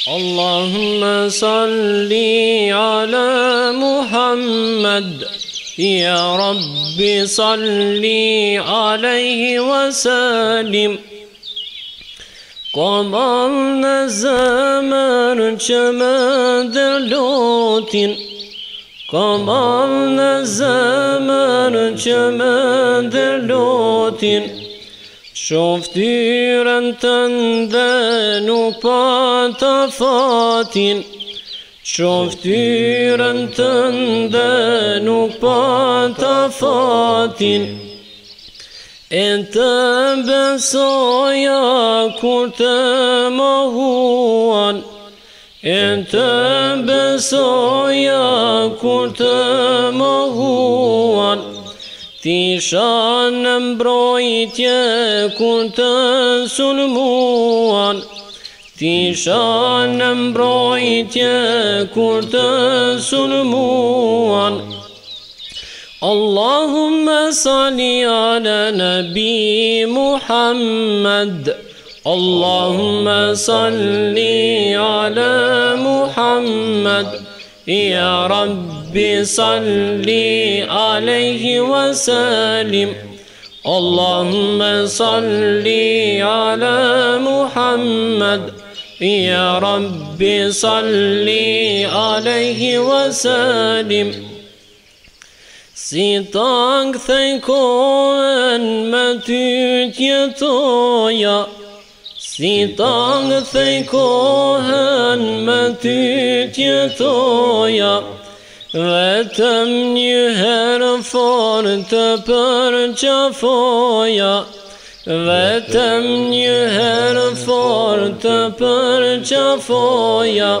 اللهم صل على محمد يا رب صل عليه وسلم قبلنا زمان شمد لوتين قبلنا زمان شمد لوتين Shoftyrën tënde nuk pata fatin, shoftyrën tënde nuk pata fatin, e të besoja kur të mohuan, e të besoja kur të mohuan. Tisha në mbrojtje kur të sulmuan, tisha në mbrojtje kur të sulmuan. Allahumma salli ala nabi Muhammad, Allahumma salli ala Muhammad, ya Rabbi salli alayhi wa sallim. Allahumma salli ala Muhammad, ya Rabbi salli alayhi wa sallim. Si ta kthej kohën me ty t'jetoja, si ta kthej kohën me ty t'jetoja, vetëm një herë fort të përqafoja, vetëm një herë fort të përqafoja,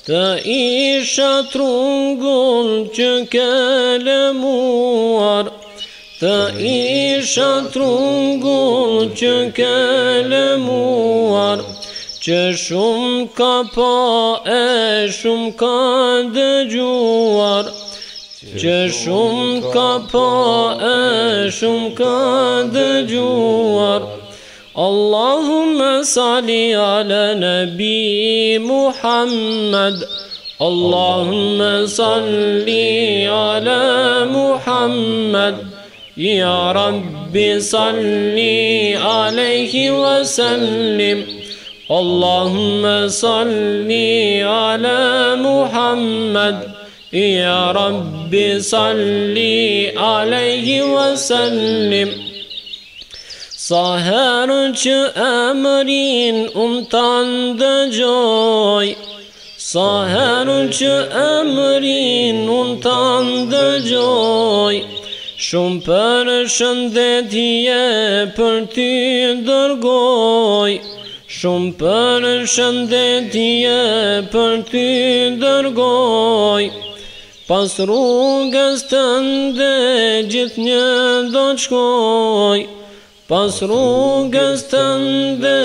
të isha trungull që ke lëmuar, të isha trungull që ke lëmuar, që shumë ka pa e shumë ka dëgjuar, që shumë ka pa e shumë ka dëgjuar. Allahumma salli ala nabi Muhammad, Allahumma salli ala Muhammad, ya Rabbi salli alayhi wa sallim. Allahumma salli ala Muhammad, ya Rabbi salli alayhi wa sallim. Sa herë që emrin ta ndëgjoj, sa herë që emrin ta ndëgjoj, shumë përshëndetje për ty dërgoj, shumë përshëndetje për ty dërgoj. Pas rrugës tënde gjithnjë do të shkoj, pas rrugës tënde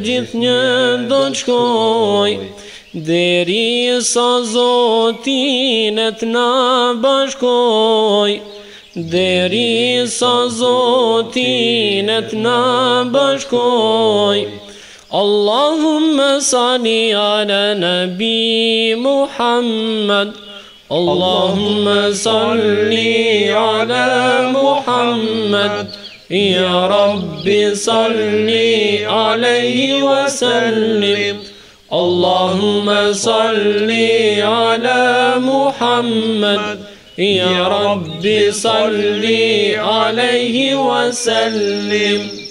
gjithnjë do të shkoj, deri sa Zotin e t'na bashkoj, deri sa Zotin e t'na bashkoj. Allahumma salli ala nabi Muhammad, Allahumma salli ala Muhammad, ya Rabbi salli alayhi wa sallim. Allahumma salli ala Muhammad, ya Rabbi salli alayhi wa sallim.